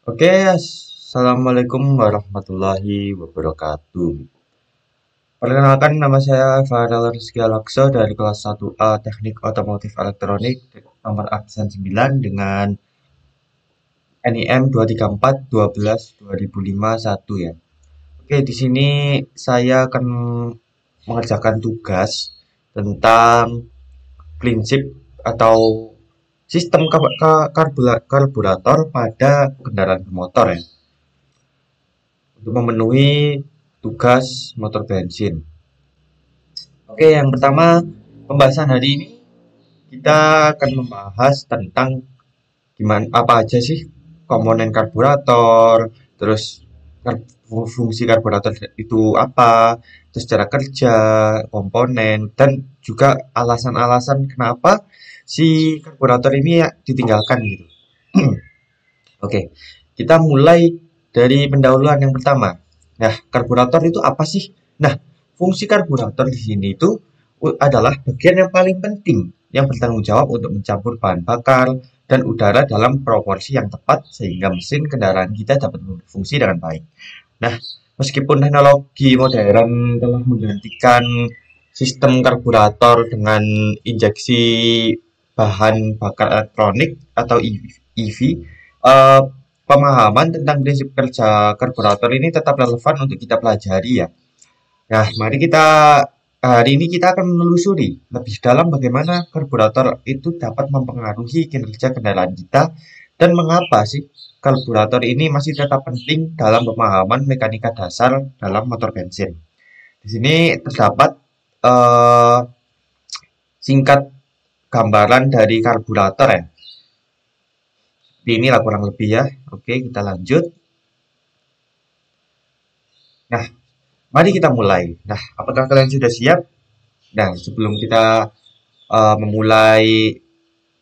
Oke, Assalamualaikum warahmatullahi wabarakatuh. Perkenalkan, nama saya Farel Rizky Alakso dari kelas 1A Teknik Otomotif Elektronik nomor absen 9 dengan NIM 234122051 ya. Oke, di sini saya akan mengerjakan tugas tentang prinsip atau sistem karburator pada kendaraan bermotor ya, untuk memenuhi tugas motor bensin. Oke, yang pertama, pembahasan hari ini kita akan membahas tentang gimana apa aja sih komponen karburator, terus fungsi karburator itu apa, terus cara kerja, komponen, dan juga alasan-alasan kenapa si karburator ini ya ditinggalkan gitu. Oke, kita mulai dari pendahuluan yang pertama. Nah, karburator itu apa sih? Nah, fungsi karburator di sini itu adalah bagian yang paling penting yang bertanggung jawab untuk mencampur bahan bakar dan udara dalam proporsi yang tepat sehingga mesin kendaraan kita dapat berfungsi dengan baik. Nah, meskipun teknologi modern telah menggantikan sistem karburator dengan injeksi bahan bakar elektronik atau EV, eh, pemahaman tentang prinsip kerja karburator ini tetap relevan untuk kita pelajari ya. Nah, mari kita hari ini kita akan menelusuri lebih dalam bagaimana karburator itu dapat mempengaruhi kinerja kendaraan kita dan mengapa sih karburator ini masih tetap penting dalam pemahaman mekanika dasar dalam motor bensin. Di sini terdapat eh, singkat gambaran dari karburator ya. Inilah kurang lebih ya. Oke, kita lanjut. Nah, mari kita mulai. Nah, apakah kalian sudah siap? Nah, sebelum kita memulai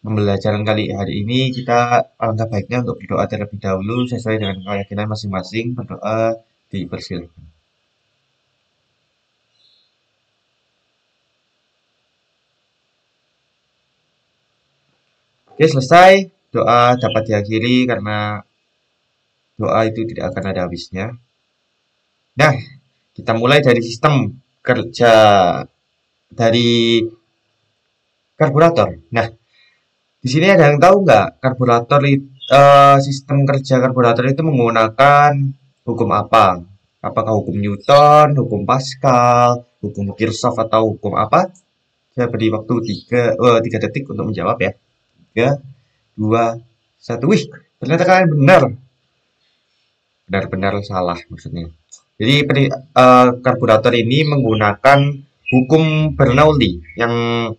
pembelajaran kali hari ini, kita alangkah baiknya untuk berdoa terlebih dahulu sesuai dengan keyakinan masing-masing. Berdoa dipersilakan. Oke, selesai. Doa dapat diakhiri karena doa itu tidak akan ada habisnya. Nah, kita mulai dari sistem kerja dari karburator. Nah, di sini ada yang tahu nggak sistem kerja karburator itu menggunakan hukum apa? Apakah hukum Newton, hukum Pascal, hukum Kirchhoff atau hukum apa? Saya beri waktu 3 detik untuk menjawab ya. 3, 2, 1. Wih, ternyata kalian benar. Benar-benar salah maksudnya. Jadi karburator ini menggunakan hukum Bernoulli yang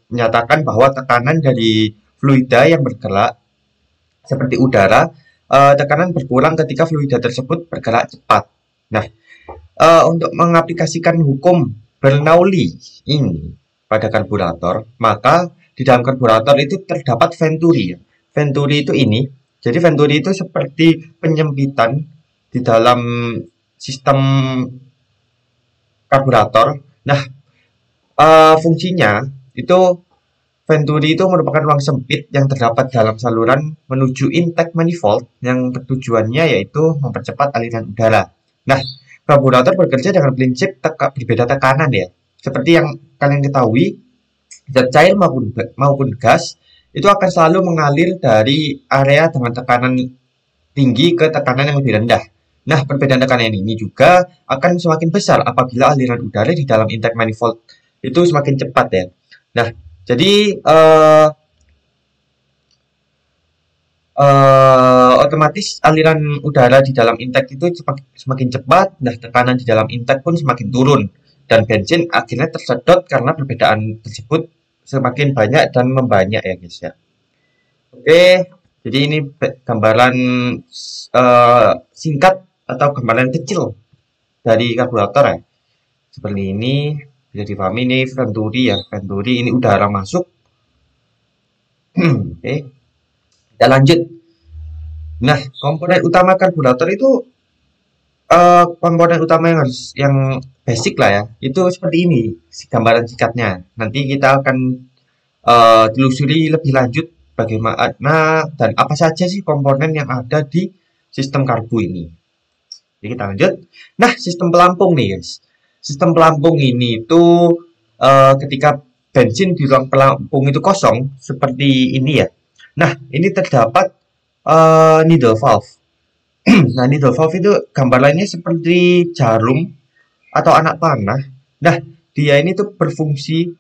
menyatakan bahwa tekanan dari fluida yang bergerak seperti udara, tekanan berkurang ketika fluida tersebut bergerak cepat. Nah, untuk mengaplikasikan hukum Bernoulli ini pada karburator, maka di dalam karburator itu terdapat venturi. Venturi itu ini, jadi venturi itu seperti penyempitan di dalam sistem karburator. Nah, fungsinya itu venturi itu merupakan ruang sempit yang terdapat dalam saluran menuju intake manifold yang tujuannya yaitu mempercepat aliran udara. Nah, karburator bekerja dengan prinsip berbeda tekanan ya. Seperti yang kalian ketahui, zat cair maupun gas itu akan selalu mengalir dari area dengan tekanan tinggi ke tekanan yang lebih rendah. Nah, perbedaan tekanan ini juga akan semakin besar apabila aliran udara di dalam intake manifold itu semakin cepat ya. Nah, jadi otomatis aliran udara di dalam intake itu semakin cepat, nah tekanan di dalam intake pun semakin turun dan bensin akhirnya tersedot karena perbedaan tersebut semakin banyak dan membanyak ya guys ya. Oke, jadi ini gambaran singkat atau gambaran kecil dari karburator ya. Seperti ini bisa dipahami ini venturi ya, venturi ini udara masuk. Oke, kita lanjut. Nah, komponen utama karburator itu komponen utama yang basic lah ya. Itu seperti ini gambaran singkatnya. Nanti kita akan telusuri lebih lanjut bagaimana dan apa saja sih komponen yang ada di sistem karbu ini. Jadi kita lanjut. Nah, sistem pelampung nih guys. Sistem pelampung ini itu ketika bensin di ruang pelampung itu kosong seperti ini ya. Nah, ini terdapat needle valve. Nah, needle valve itu gambar lainnya seperti jarum atau anak panah. Nah, dia ini berfungsi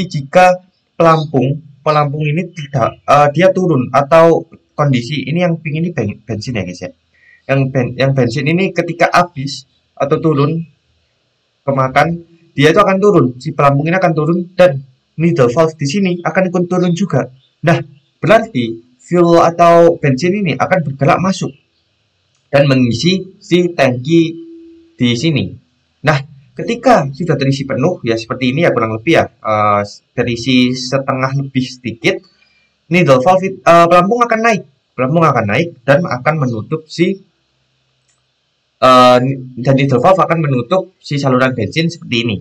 jika pelampung ini tidak dia turun atau kondisi ini yang pink ini bensin ya guys ya. Yang bensin ini ketika habis atau turun kemakan, dia itu akan turun. Si pelampung ini akan turun dan needle valve di sini akan ikut turun juga. Nah, berarti fuel atau bensin ini akan bergerak masuk dan mengisi si tangki di sini. Nah, ketika sudah terisi penuh, ya seperti ini ya kurang lebih ya, terisi setengah lebih sedikit, needle valve pelampung akan naik dan akan menutup dan needle valve akan menutup si saluran bensin seperti ini.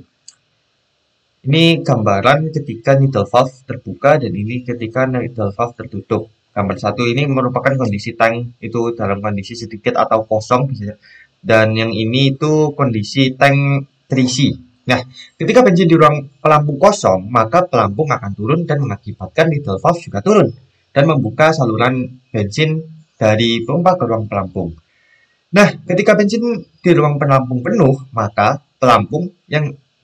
Ini gambaran ketika needle valve terbuka dan ini ketika needle valve tertutup. Gambar satu ini merupakan kondisi tank itu dalam kondisi sedikit atau kosong bisa. Dan yang ini itu kondisi tank terisi. Nah, ketika bensin di ruang pelampung kosong, maka pelampung akan turun dan mengakibatkan needle valve juga turun dan membuka saluran bensin dari pompa ke ruang pelampung. Nah, ketika bensin di ruang pelampung penuh, maka pelampung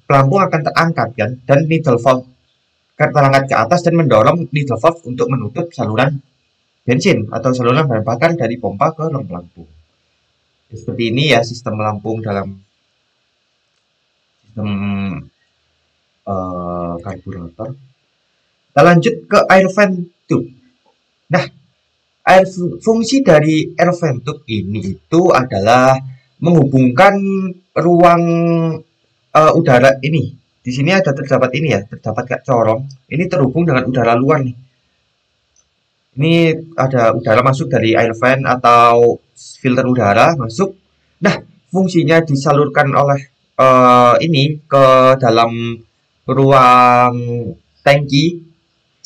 akan terangkat kan, dan needle valve terangkat ke atas dan mendorong needle valve untuk menutup saluran bensin atau saluran bahan bakar dari pompa ke ruang pelampung. Seperti ini ya sistem pelampung dalam sistem karburator. Kita lanjut ke air vent tube. Nah, fungsi dari air vent tube ini itu adalah menghubungkan ruang udara ini. Di sini terdapat ini ya, terdapat kayak corong. Ini terhubung dengan udara luar nih. Ini ada udara masuk dari air vent atau filter udara masuk. Nah, fungsinya disalurkan oleh ini ke dalam ruang tangki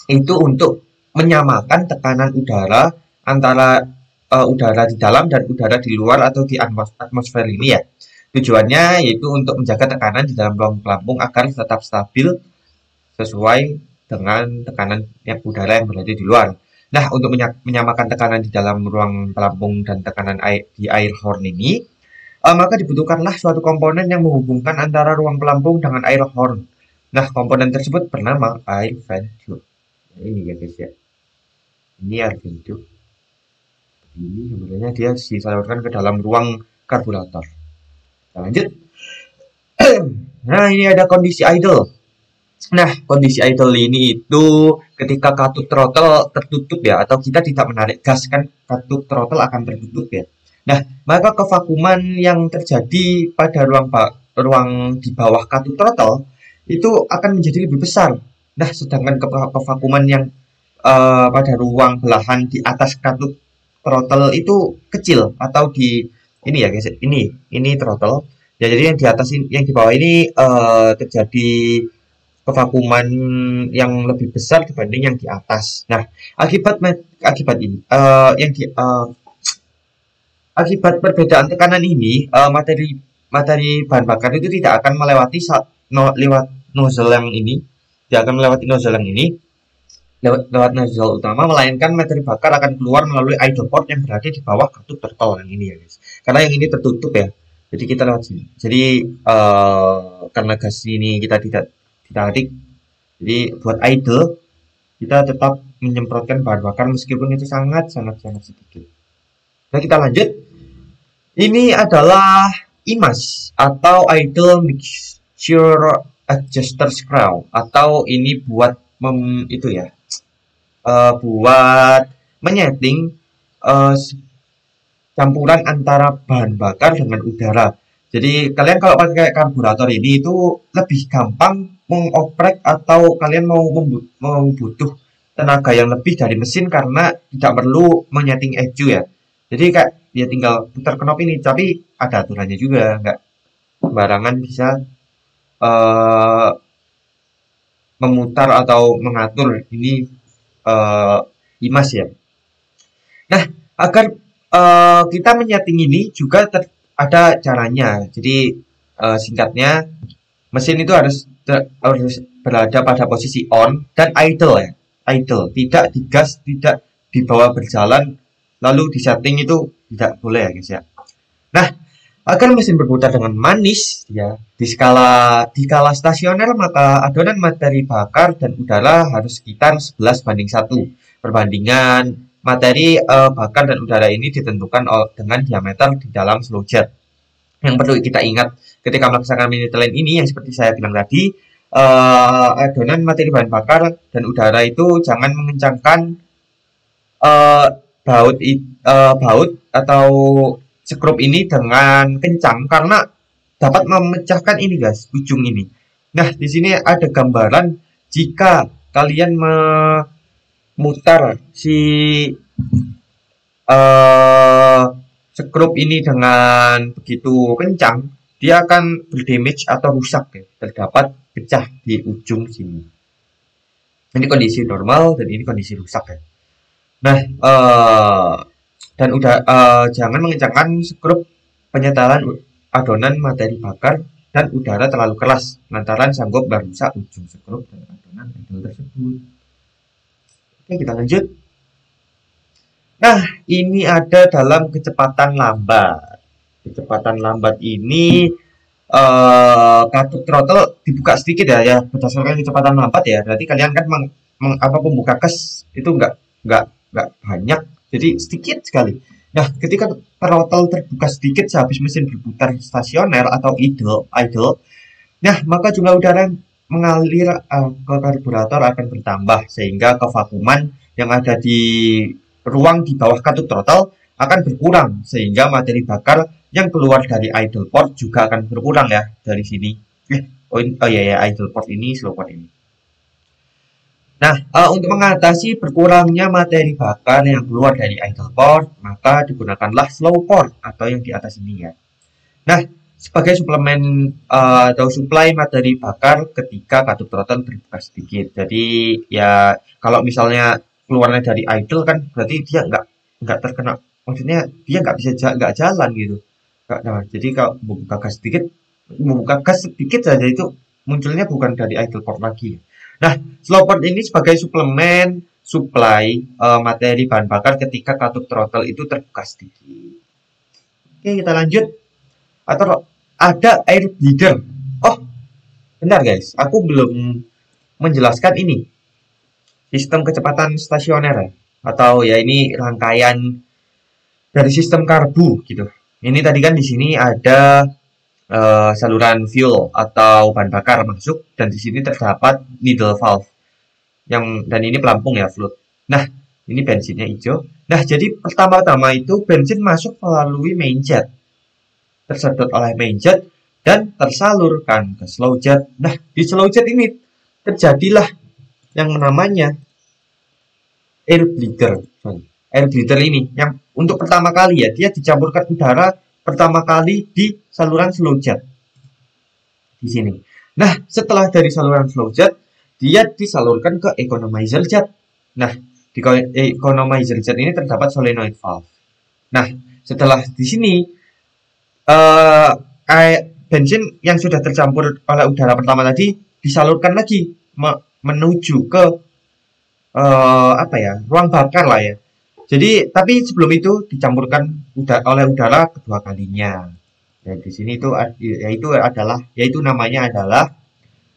itu untuk menyamakan tekanan udara antara udara di dalam dan udara di luar atau di atmosfer ini ya. Tujuannya yaitu untuk menjaga tekanan di dalam ruang pelampung agar tetap stabil sesuai dengan tekanan udara yang berada di luar. Nah, untuk menyamakan tekanan di dalam ruang pelampung dan tekanan di air horn ini, maka dibutuhkanlah suatu komponen yang menghubungkan antara ruang pelampung dengan air horn. Nah, komponen tersebut bernama air vent tube. Nah, ini ya guys ya. Ini air vent tube. Ini sebenarnya dia disalurkan ke dalam ruang karburator. Kita lanjut. Nah, ini ada kondisi idle. Nah, kondisi idle ini itu ketika katup throttle tertutup ya, atau kita tidak menarik gas kan katup throttle akan tertutup ya. Nah, maka kevakuman yang terjadi pada ruang di bawah katup throttle itu akan menjadi lebih besar. Nah, sedangkan kevakuman yang pada ruang belahan di atas katup throttle itu kecil atau di ini ya guys, ini throttle. Ya, jadi yang di atas yang di bawah ini terjadi kevakuman yang lebih besar dibanding yang di atas. Nah, akibat ini akibat perbedaan tekanan ini materi bahan bakar itu tidak akan melewati lewat nozzle yang ini, tidak akan melewati nozzle yang ini lewat nozzle utama, melainkan materi bakar akan keluar melalui idle port yang berada di bawah katup throttle yang ini ya guys. Karena yang ini tertutup ya, jadi kita lewat sini. Jadi karena gas ini kita tidak ditarik, jadi buat idle kita tetap menyemprotkan bahan bakar meskipun itu sangat sedikit. Nah, kita lanjut. Ini adalah IMAS atau idle mixture adjuster screw, atau ini buat itu ya, buat menyeting campuran antara bahan bakar dengan udara. Jadi kalian kalau pakai karburator ini itu lebih gampang mengoprek atau kalian mau butuh tenaga yang lebih dari mesin karena tidak perlu menyeting ECU ya. Jadi kayak dia tinggal putar knop ini, tapi ada aturannya juga, nggak sembarangan bisa memutar atau mengatur ini IMAS ya. Nah, agar kita menyeting ini juga ada caranya. Jadi singkatnya, mesin itu harus berada pada posisi on dan idle ya. Idle, tidak digas, tidak dibawa berjalan, lalu disetting itu tidak boleh ya guys ya. Nah, agar mesin berputar dengan manis ya, di skala stasioner maka adonan materi bakar dan udara harus sekitar 11:1. Perbandingan materi bakar dan udara ini ditentukan dengan diameter di dalam slow jet. Yang perlu kita ingat ketika melaksanakan mini talent ini yang seperti saya bilang tadi, adonan materi bahan bakar dan udara itu jangan mengencangkan eh, baut atau sekrup ini dengan kencang karena dapat memecahkan ini guys, ujung ini. Nah, di sini ada gambaran jika kalian memutar si eh sekrup ini dengan begitu kencang, dia akan berdamage atau rusak ya, terdapat pecah di ujung sini. Ini kondisi normal dan ini kondisi rusak ya. Nah, dan udah jangan mengencangkan skrup penyetelan adonan materi bakar dan udara terlalu keras lantaran sanggup merusak ujung skrup dan adonan idle tersebut. Oke, kita lanjut. Nah, ini ada dalam kecepatan lambat. Kecepatan lambat ini katup throttle dibuka sedikit ya berdasarkan kecepatan lambat ya. Berarti kalian kan pembuka gas itu nggak banyak, jadi sedikit sekali. Nah, ketika throttle terbuka sedikit sehabis mesin berputar stasioner atau idle, nah maka jumlah udara yang mengalir ke karburator akan bertambah sehingga kevakuman yang ada di ruang di bawah katup throttle akan berkurang sehingga materi bakar yang keluar dari idle port juga akan berkurang ya dari sini. Idle port ini, slow port ini. Nah, untuk mengatasi berkurangnya materi bakar yang keluar dari idle port, maka digunakanlah slow port atau yang di atas ini ya. Nah, sebagai suplemen atau suplai materi bakar ketika katup throttle terbuka sedikit. Jadi ya kalau misalnya keluarnya dari idle kan berarti dia nggak terkena, maksudnya dia nggak jalan gitu. Nah, jadi kalau membuka gas sedikit saja itu munculnya bukan dari idle port lagi. Nah, slow port ini sebagai suplemen supply materi bahan bakar ketika katup throttle itu terbuka sedikit. Oke, kita lanjut. Atau ada air bleeder. Oh, benar guys, aku belum menjelaskan ini. Sistem kecepatan stasioner ya. Atau ya ini rangkaian dari sistem karbu gitu. Ini tadi kan di sini ada saluran fuel atau bahan bakar masuk dan di sini terdapat needle valve dan ini pelampung ya, fluid. Nah, ini bensinnya hijau. Nah, jadi pertama-tama itu bensin masuk melalui main jet, tersedot oleh main jet dan tersalurkan ke slow jet. Nah, di slow jet ini terjadilah yang namanya air bleeder. Air bleeder ini yang untuk pertama kali ya, dia dicampurkan udara pertama kali di saluran slow jet di sini. Nah, setelah dari saluran slow jet, dia disalurkan ke economizer jet. Nah, di economizer jet ini terdapat solenoid valve. Nah, setelah di sini bensin yang sudah tercampur oleh udara pertama tadi disalurkan lagi menuju ke ruang bakar lah ya. Jadi, tapi sebelum itu dicampurkan oleh udara kedua kalinya. Dan di sini itu yaitu namanya adalah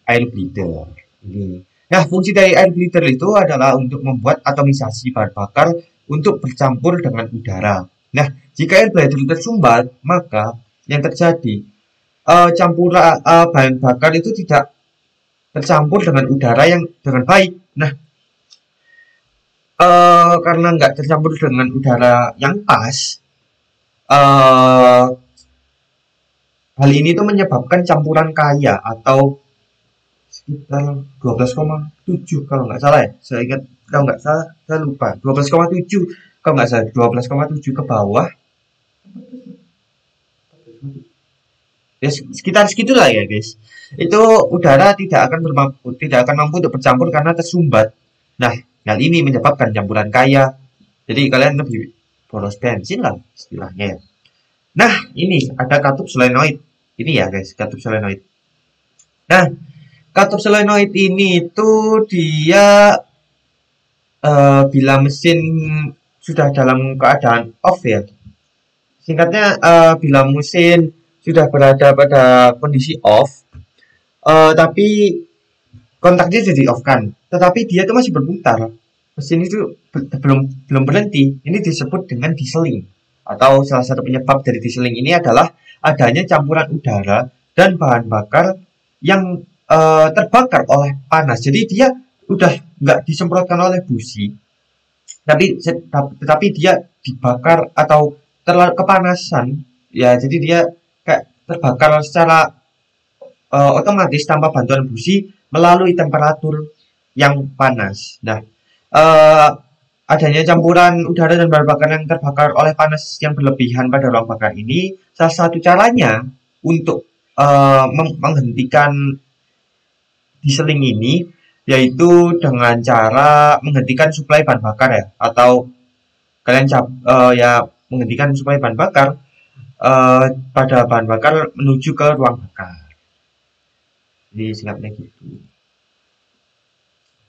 air bleeder. Ini. Nah, fungsi dari air bleeder itu adalah untuk membuat atomisasi bahan bakar untuk bercampur dengan udara. Nah, jika air bleeder tersumbat, maka yang terjadi campuran bahan bakar itu tidak tercampur dengan udara yang dengan baik. Nah, karena nggak tercampur dengan udara yang pas, hal ini tuh menyebabkan campuran kaya atau sekitar 12,7 kalau nggak salah ya. Saya ingat kalau nggak salah, saya lupa 12,7 kalau nggak salah 12,7 ke bawah. Ya sekitar segitulah ya guys. Itu udara tidak akan mampu untuk bercampur karena tersumbat. Nah, hal ini menyebabkan campuran kaya. Jadi kalian lebih boros bensin lah istilahnya ya. Nah, ini ada katup solenoid. Ini ya guys, katup solenoid. Nah, katup solenoid ini itu dia bila mesin sudah dalam keadaan off ya. Singkatnya, bila mesin sudah berada pada kondisi off, tapi kontaknya sudah di off kan, tetapi dia itu masih berputar. Mesin itu belum berhenti. Ini disebut dengan dieseling. Atau salah satu penyebab dari dieseling ini adalah adanya campuran udara dan bahan bakar yang terbakar oleh panas. Jadi dia udah nggak disemprotkan oleh busi, tetapi dia dibakar atau terlalu kepanasan. Ya, jadi dia kayak terbakar secara otomatis tanpa bantuan busi melalui temperatur yang panas. Nah, eh, adanya campuran udara dan bahan bakar yang terbakar oleh panas yang berlebihan pada ruang bakar ini, salah satu caranya untuk menghentikan dieseling ini yaitu dengan cara menghentikan suplai bahan bakar ya, atau kalian ya menghentikan suplai bahan bakar pada bahan bakar menuju ke ruang bakar. Jadi singkatnya gitu.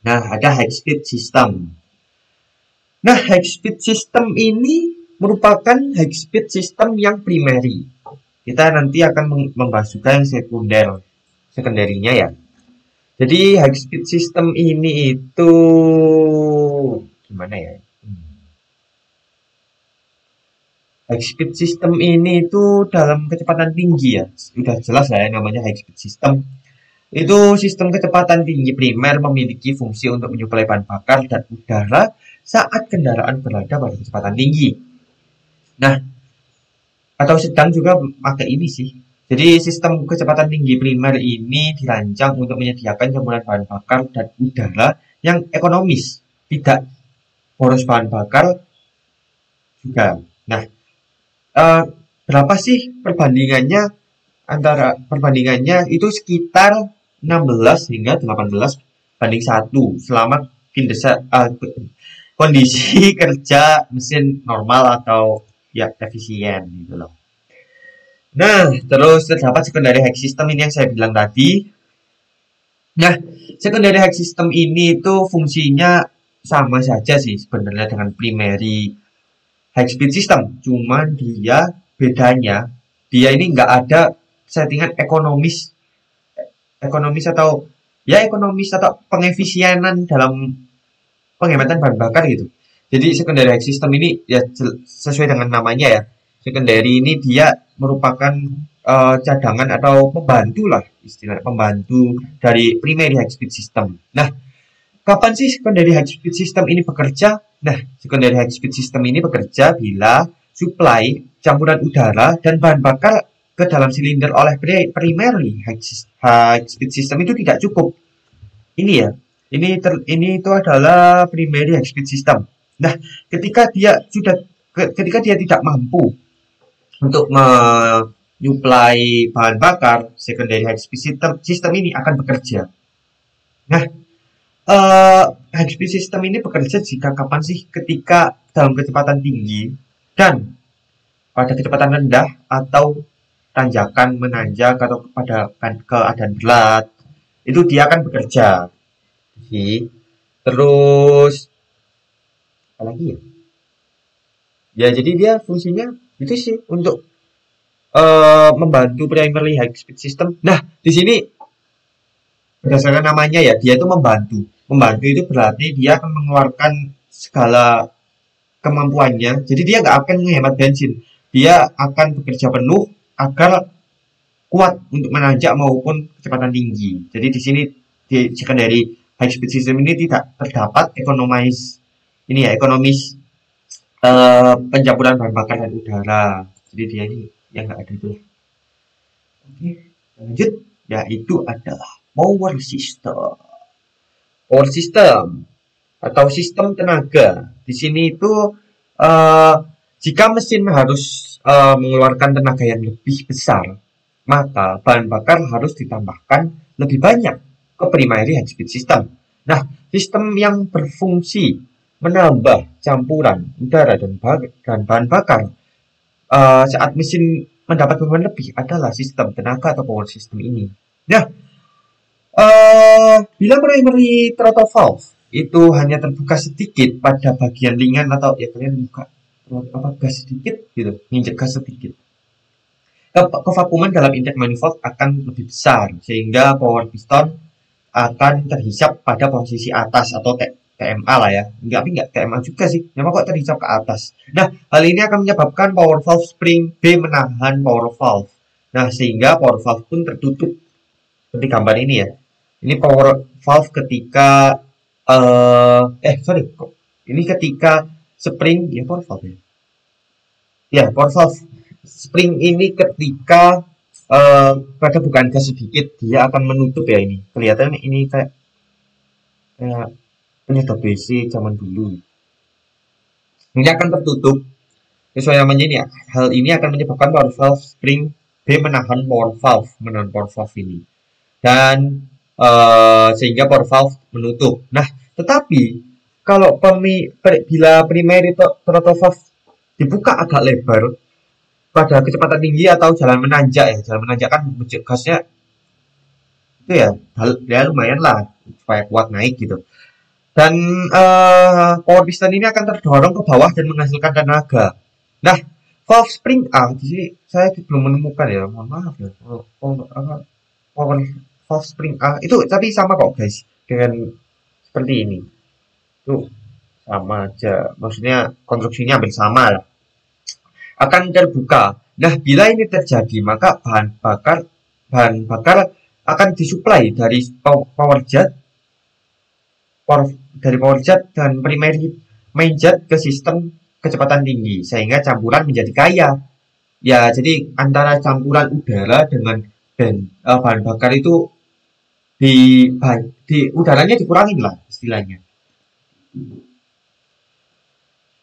Nah, ada high speed system. Nah, high speed system ini merupakan high speed system yang primary. Kita nanti akan membahas juga yang sekunderinya ya. Jadi high speed system ini itu gimana ya? High speed system ini itu dalam kecepatan tinggi ya. Sudah jelas lah ya namanya high speed system. Itu sistem kecepatan tinggi primer memiliki fungsi untuk menyuplai bahan bakar dan udara saat kendaraan berada pada kecepatan tinggi. Nah, atau sedang juga pakai ini sih. Jadi sistem kecepatan tinggi primer ini dirancang untuk menyediakan campuran bahan bakar dan udara yang ekonomis, tidak boros bahan bakar juga. Nah, berapa sih perbandingannya itu sekitar 16 hingga 18 banding 1 selama kondisi kerja mesin normal atau ya efisien gitu loh. Nah, terus terdapat secondary hack system ini yang saya bilang tadi. Nah, secondary hack system ini itu fungsinya sama saja sih sebenarnya dengan primary high speed system. Cuman bedanya dia ini nggak ada settingan ekonomis atau pengefisienan dalam penghematan bahan bakar gitu. Jadi secondary hack system ini ya sesuai dengan namanya ya. Secondary ini dia merupakan cadangan atau pembantu lah, istilah pembantu dari primary high speed system. Nah, kapan sih secondary high speed system ini bekerja? Nah, secondary high speed system ini bekerja bila suplai campuran udara dan bahan bakar ke dalam silinder oleh primary high speed system itu tidak cukup. Ini ya, ini itu adalah primary high speed system. Nah, ketika dia tidak mampu untuk menyuplai bahan bakar, secondary high speed system ini akan bekerja. Nah, high speed system ini bekerja jika kapan sih? Ketika dalam kecepatan tinggi dan pada kecepatan rendah atau tanjakan menanjak atau pada keadaan berat, itu dia akan bekerja. Terus apa lagi ya? Ya, jadi dia fungsinya itu sih untuk membantu primary high speed system. Nah, di sini berdasarkan namanya ya, dia itu membantu. Membantu itu berarti dia akan mengeluarkan segala kemampuannya. Jadi dia nggak akan menghemat bensin. Dia akan bekerja penuh agar kuat untuk menanjak maupun kecepatan tinggi. Jadi di sini di secondary high speed system ini tidak terdapat ekonomis pencampuran bahan bakar dan udara. Jadi dia ini yang nggak ada itu. Oke, lanjut, yaitu adalah power system. Power system atau sistem tenaga. Di sini itu jika mesin harus mengeluarkan tenaga yang lebih besar, maka bahan bakar harus ditambahkan lebih banyak ke primary high speed system. Nah, sistem yang berfungsi menambah campuran udara dan bahan bakar saat mesin mendapat beban lebih adalah sistem tenaga atau power system ini. Nah, bila primary throttle valve itu hanya terbuka sedikit pada bagian ringan atau ya kalian buka gas sedikit gitu, nginjek gas sedikit. Kevakuman dalam intake manifold akan lebih besar sehingga power piston akan terhisap pada posisi atas atau TMA lah ya. Enggak TMA juga sih. Memang kok terhisap ke atas. Nah, hal ini akan menyebabkan power valve spring B menahan power valve. Nah, sehingga power valve pun tertutup. Seperti gambar ini ya. Ini power valve ketika ini ketika spring ya power valve ya. Ya, power valve spring ini ketika pada bukaan gas sedikit dia akan menutup ya ini. Kelihatannya ini kayak penyedot WC zaman dulu. Ini akan tertutup sesuai namanya ini ya. Hal ini akan menyebabkan power valve spring B menahan power valve ini. Dan sehingga power valve menutup. Nah, tetapi kalau bila primary throttle valve dibuka agak lebar pada kecepatan tinggi atau jalan menanjak ya, jalan menanjak kan gasnya itu ya lumayan lah supaya kuat naik gitu. Dan power piston ini akan terdorong ke bawah dan menghasilkan tenaga. Nah, valve spring A di sini saya belum menemukan ya, mohon maaf ya. Power valve spring A itu tapi sama kok guys dengan seperti ini. Tuh sama aja, maksudnya konstruksinya hampir sama lah. Akan terbuka. Nah, bila ini terjadi, maka bahan bakar akan disuplai dari power jet dan primary main jet ke sistem kecepatan tinggi sehingga campuran menjadi kaya. Ya, jadi antara campuran udara dengan bahan bakar itu di udaranya dikurangin lah istilahnya.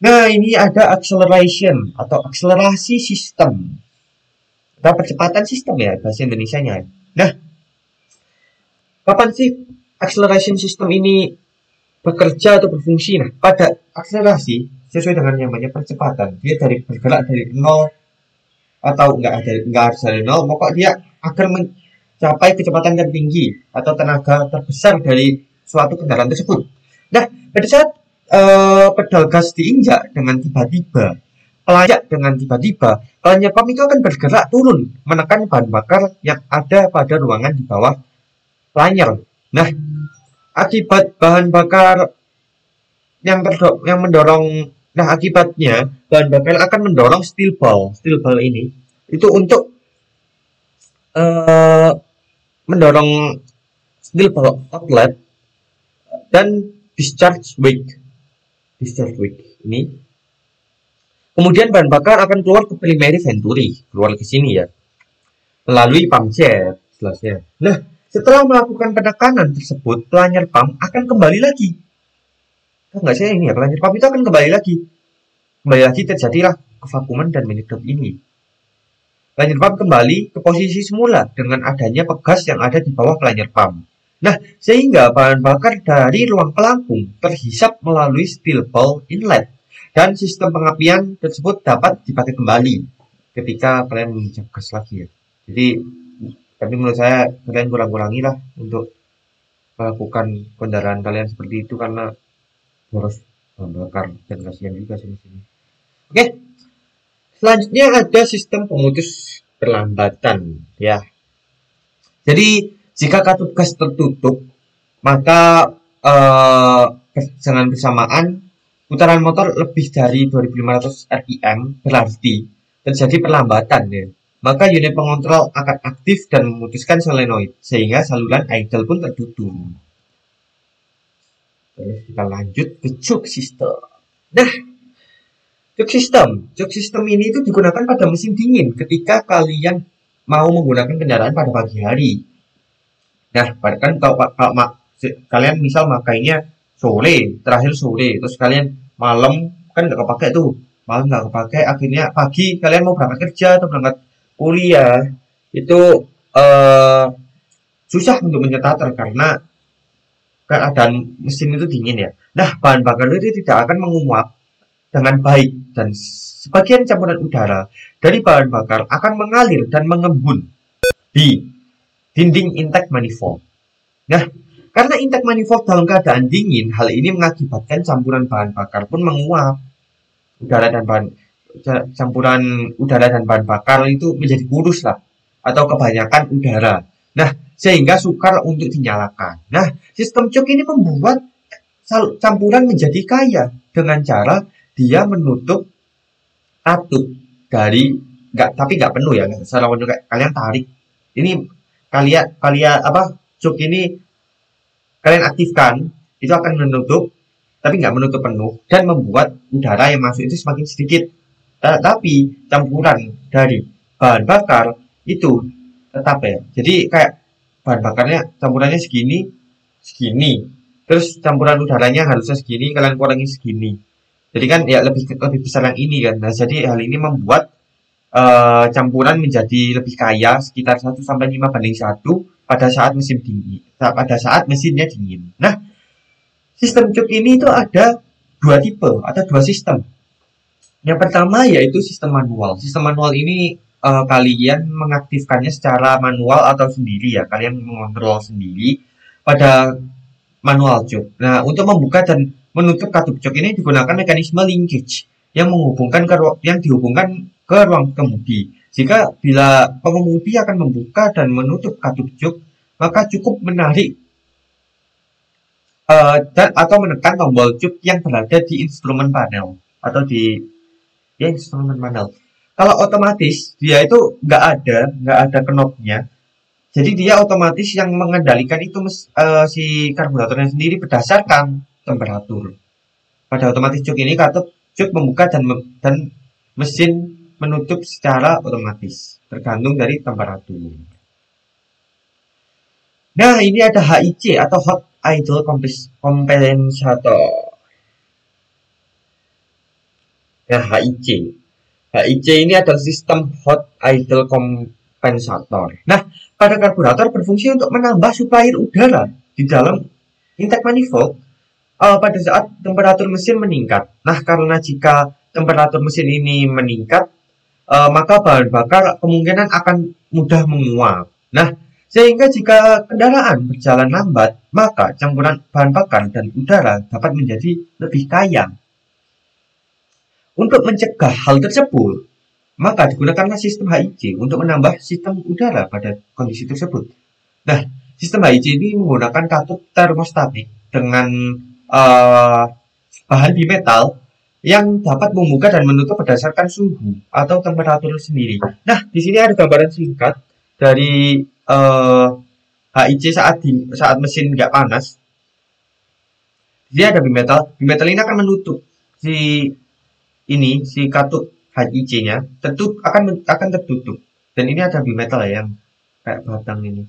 Nah, ini ada acceleration atau akselerasi sistem. Atau percepatan sistem ya, bahasa Indonesianya. Nah, kapan sih acceleration system ini bekerja atau berfungsi? Nah, pada akselerasi, sesuai dengan namanya percepatan, dia bergerak dari 0 atau enggak harus dari 0, pokok dia agar mencapai kecepatan tertinggi atau tenaga terbesar dari suatu kendaraan tersebut. Nah, pada saat pedal gas diinjak dengan tiba-tiba, pelancar pump itu akan bergerak turun menekan bahan bakar yang ada pada ruangan di bawah pelancar. Nah, akibat bahan bakar yang mendorong, nah akibatnya bahan bakar akan mendorong steel ball ini itu untuk mendorong steel ball outlet dan discharge wake ini. Kemudian bahan bakar akan keluar ke primary venturi, keluar ke sini ya, melalui pump jet jelasnya. Nah, setelah melakukan penekanan tersebut, pelancar pump akan kembali lagi. Enggak sih ini ya, pelancar pump itu akan kembali lagi terjadilah kevakuman dan menyedot ini. Pelancar pump kembali ke posisi semula dengan adanya pegas yang ada di bawah pelancar pump. Nah, sehingga bahan bakar dari ruang pelampung terhisap melalui steel ball inlet dan sistem pengapian tersebut dapat dipakai kembali ketika kalian menginjak gas lagi ya. Jadi, tapi menurut saya kalian kurang-kurangi lah untuk melakukan kendaraan kalian seperti itu karena harus bahan bakar dan kasihan juga sih sini. Oke, selanjutnya ada sistem pemutus perlambatan ya. Jadi jika katup gas tertutup, maka dengan bersamaan putaran motor lebih dari 2500 rpm berarti terjadi perlambatan ya. Maka unit pengontrol akan aktif dan memutuskan solenoid sehingga saluran idle pun tertutup. Terus kita lanjut ke choke system. Nah, choke system ini itu digunakan pada mesin dingin ketika kalian mau menggunakan kendaraan pada pagi hari. Nah, kan kalau kalian misal makainya terakhir sore, terus kalian malam kan nggak kepake tuh, malam nggak kepake, akhirnya pagi kalian mau berangkat kerja atau berangkat kuliah, itu susah untuk menyetarter karena keadaan mesin itu dingin ya. Nah, bahan bakar itu tidak akan menguap dengan baik dan sebagian campuran udara dari bahan bakar akan mengalir dan mengembun di dinding intake manifold. Nah, karena intake manifold dalam keadaan dingin, hal ini mengakibatkan campuran bahan bakar pun menguap. Udara dan bahan campuran udara dan bahan bakar itu menjadi kurus lah atau kebanyakan udara. Nah, sehingga sukar untuk dinyalakan. Nah, sistem cuk ini membuat campuran menjadi kaya dengan cara dia menutup katup dari tapi nggak penuh ya, secara penuh kalian tarik. Ini kalian apa cuk ini kalian aktifkan itu akan menutup tapi nggak menutup penuh dan membuat udara yang masuk itu semakin sedikit. Tapi campuran dari bahan bakar itu tetap ya. Jadi kayak bahan bakarnya campurannya segini. Terus campuran udaranya harusnya segini, kalian kurangi segini. Jadi kan ya lebih besar yang ini kan. Nah, jadi hal ini membuat campuran menjadi lebih kaya sekitar 1-5 banding 1 pada saat mesin dingin. Pada saat mesinnya dingin. Nah, sistem cuk ini itu ada dua tipe atau dua sistem. Yang pertama yaitu sistem manual. Sistem manual ini kalian mengaktifkannya secara manual atau sendiri ya. Kalian mengontrol sendiri pada manual cuk. Nah, untuk membuka dan menutup katup cuk ini digunakan mekanisme linkage yang dihubungkan ke ruang kemudi. Jika bila pengemudi akan membuka dan menutup katup cuk, maka cukup menarik atau menekan tombol cuk yang berada di instrumen panel atau di instrumen panel. Kalau otomatis dia itu nggak ada knopnya. Jadi dia otomatis yang mengendalikan itu si karburatornya sendiri berdasarkan temperatur. Pada otomatis cuk ini katup cuk membuka dan mesin menutup secara otomatis tergantung dari temperatur. Nah, ini ada HIC atau Hot Idle Compensator. Nah, HIC ini adalah sistem Hot Idle Compensator. Nah, pada karburator berfungsi untuk menambah suplai udara di dalam intake manifold pada saat temperatur mesin meningkat. Nah, karena jika temperatur mesin ini meningkat, maka bahan bakar kemungkinan akan mudah menguap. Nah, sehingga jika kendaraan berjalan lambat, maka campuran bahan bakar dan udara dapat menjadi lebih kaya. Untuk mencegah hal tersebut, maka digunakanlah sistem HIC untuk menambah sistem udara pada kondisi tersebut. Nah, sistem HIC ini menggunakan katup termostatik dengan bahan bimetal yang dapat membuka dan menutup berdasarkan suhu atau temperatur sendiri. Nah, di sini ada gambaran singkat dari HIC saat mesin nggak panas. Dia ada bimetal. Bimetal ini akan menutup si katup HIC-nya akan tertutup. Dan ini ada bimetal ya yang kayak batang ini.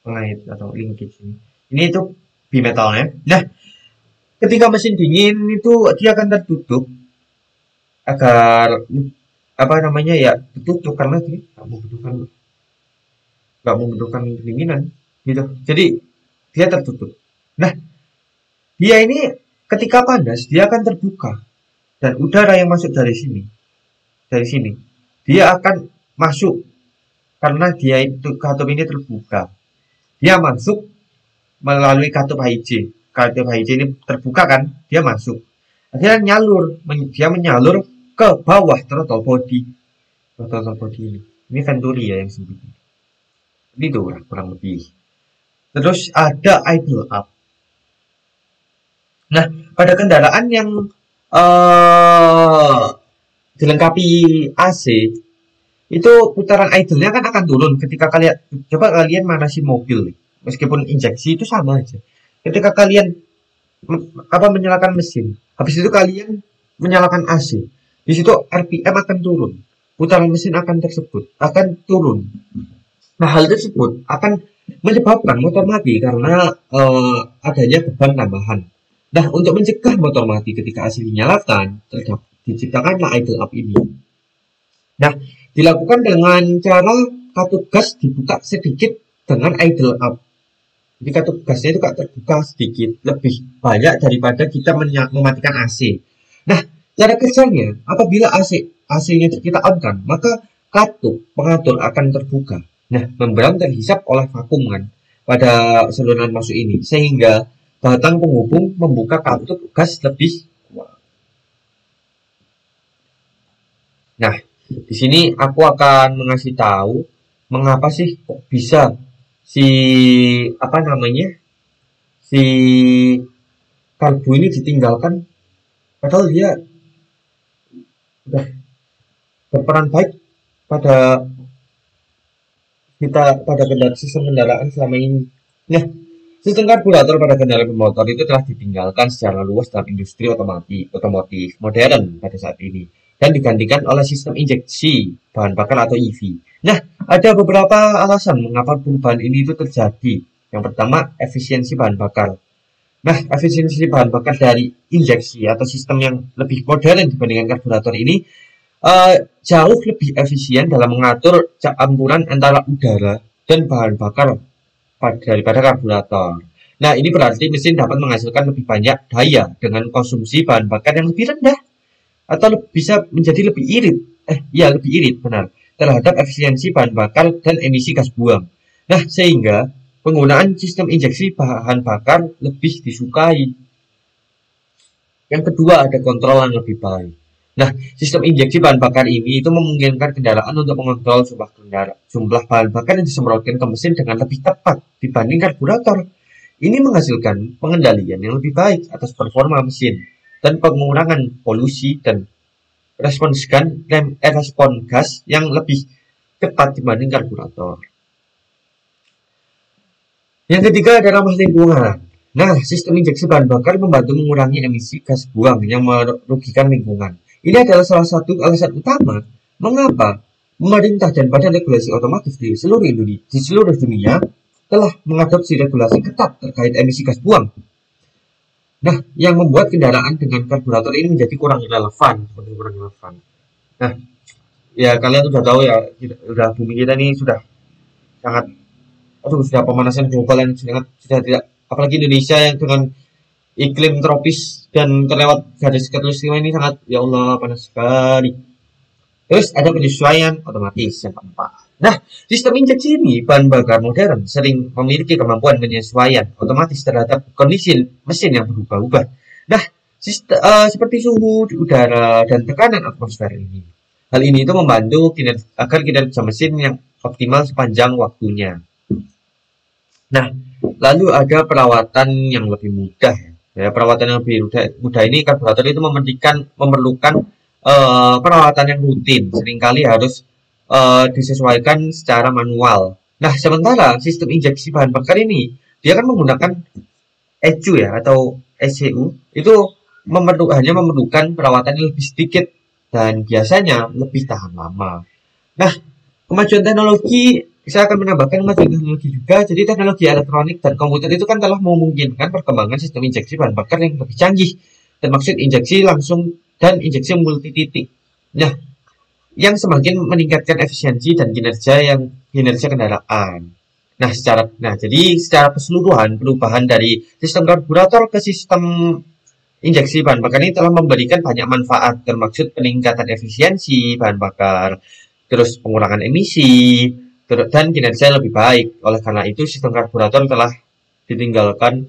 Pengait atau linkage ini. Ini itu bimetalnya. Nah, ketika mesin dingin itu dia akan tertutup agar tertutup karena dia nggak membutuhkan pendinginan gitu. Jadi dia tertutup. Nah, dia ini ketika panas dia akan terbuka dan udara yang masuk dari sini dia akan masuk karena dia itu katup ini terbuka. Dia masuk melalui katup HIC. Katup HIC ini terbuka kan, dia masuk. Akhirnya dia menyalur ke bawah throttle body ini. Ini venturi ya yang sempit. Itu kurang lebih. Terus ada idle up. Nah, pada kendaraan yang dilengkapi AC, itu putaran idle-nya kan akan turun ketika kalian manasin mobil. Meskipun injeksi itu sama aja. Ketika kalian menyalakan mesin, habis itu kalian menyalakan AC, di situ RPM akan turun, putaran mesin akan turun. Nah, hal tersebut akan menyebabkan motor mati karena adanya beban tambahan. Nah, untuk mencegah motor mati ketika AC dinyalakan, diciptakanlah idle up ini. Nah, dilakukan dengan cara katup gas dibuka sedikit dengan idle up. Jadi katup gasnya itu kak terbuka sedikit lebih banyak daripada kita mematikan AC. Nah, cara kerjanya apabila AC-nya kita on kan, maka katup pengatur akan terbuka. Nah, membran terhisap oleh vakum kan pada saluran masuk ini, sehingga batang penghubung membuka katup gas lebih kuat. Nah, di sini aku akan mengasih tahu mengapa sih kok bisa si apa namanya si karbu ini ditinggalkan, padahal dia sudah berperan baik pada kita pada sistem kendaraan selama ini. Nah, sistem karburator pada kendaraan bermotor itu telah ditinggalkan secara luas dalam industri otomotif modern pada saat ini dan digantikan oleh sistem injeksi bahan bakar atau EV. Nah, ada beberapa alasan mengapa perubahan ini itu terjadi. Yang pertama, efisiensi bahan bakar. Nah, efisiensi bahan bakar dari injeksi atau sistem yang lebih modern dibandingkan karburator ini jauh lebih efisien dalam mengatur campuran antara udara dan bahan bakar daripada karburator. Nah, ini berarti mesin dapat menghasilkan lebih banyak daya dengan konsumsi bahan bakar yang lebih rendah atau bisa menjadi lebih irit. Lebih irit, benar. Terhadap efisiensi bahan bakar dan emisi gas buang. Nah, sehingga penggunaan sistem injeksi bahan bakar lebih disukai. Yang kedua, ada kontrol yang lebih baik. Nah, sistem injeksi bahan bakar ini itu memungkinkan kendaraan untuk mengontrol jumlah bahan bakar yang disemprotkan ke mesin dengan lebih tepat dibanding karburator. Ini menghasilkan pengendalian yang lebih baik atas performa mesin dan pengurangan polusi dan respon gas yang lebih cepat dibanding karburator. Yang ketiga ada ramah lingkungan. Nah, sistem injeksi bahan bakar membantu mengurangi emisi gas buang yang merugikan lingkungan. Ini adalah salah satu alasan utama mengapa pemerintah dan badan regulasi otomotif di seluruh dunia telah mengadopsi regulasi ketat terkait emisi gas buang. Nah, yang membuat kendaraan dengan karburator ini menjadi kurang relevan. Nah, ya kalian sudah tahu ya, bumi kita ini sudah sangat, sudah pemanasan global yang sudah tidak, apalagi Indonesia yang dengan iklim tropis dan terlewat garis khatulistiwa ini sangat, ya Allah, panas sekali. Terus ada penyesuaian otomatis yang keempat. Nah, sistem injeksi ini bahan bakar modern sering memiliki kemampuan penyesuaian otomatis terhadap kondisi mesin yang berubah-ubah. Nah, seperti suhu udara dan tekanan atmosfer ini. Hal ini itu membantu agar kinerja mesin yang optimal sepanjang waktunya. Nah, lalu ada perawatan yang lebih mudah. Ya, perawatan yang lebih mudah ini karburator itu memerlukan perawatan yang rutin, seringkali harus disesuaikan secara manual. Nah, sementara sistem injeksi bahan bakar ini dia kan menggunakan ECU ya atau ECU itu hanya memerlukan perawatan yang lebih sedikit dan biasanya lebih tahan lama. Nah, kemajuan teknologi, saya akan menambahkan kemajuan teknologi juga. Jadi teknologi elektronik dan komputer itu kan telah memungkinkan perkembangan sistem injeksi bahan bakar yang lebih canggih. Termaksud injeksi langsung dan injeksi multi titik. Nah, yang semakin meningkatkan efisiensi dan kinerja kendaraan. Jadi secara keseluruhan perubahan dari sistem karburator ke sistem injeksi bahan bakar ini telah memberikan banyak manfaat, termaksud peningkatan efisiensi bahan bakar, terus pengurangan emisi, dan kinerja lebih baik. Oleh karena itu, sistem karburator telah ditinggalkan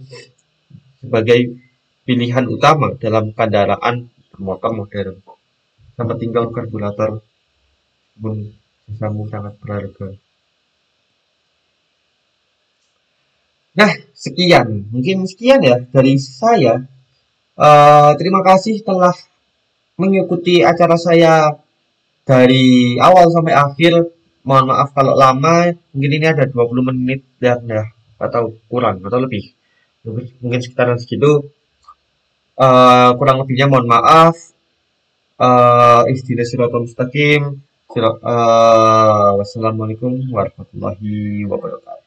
sebagai pilihan utama dalam kendaraan bermotor modern. Tempat tinggal karburator pun sangat berharga. Nah, mungkin sekian ya dari saya. Terima kasih telah mengikuti acara saya dari awal sampai akhir. Mohon maaf kalau lama, mungkin ini ada 20 menit dan ya, atau kurang atau lebih. Mungkin sekitaran segitu. Kurang lebihnya mohon maaf. Ihdinas siratal mustaqim. Wassalamualaikum warahmatullahi wabarakatuh.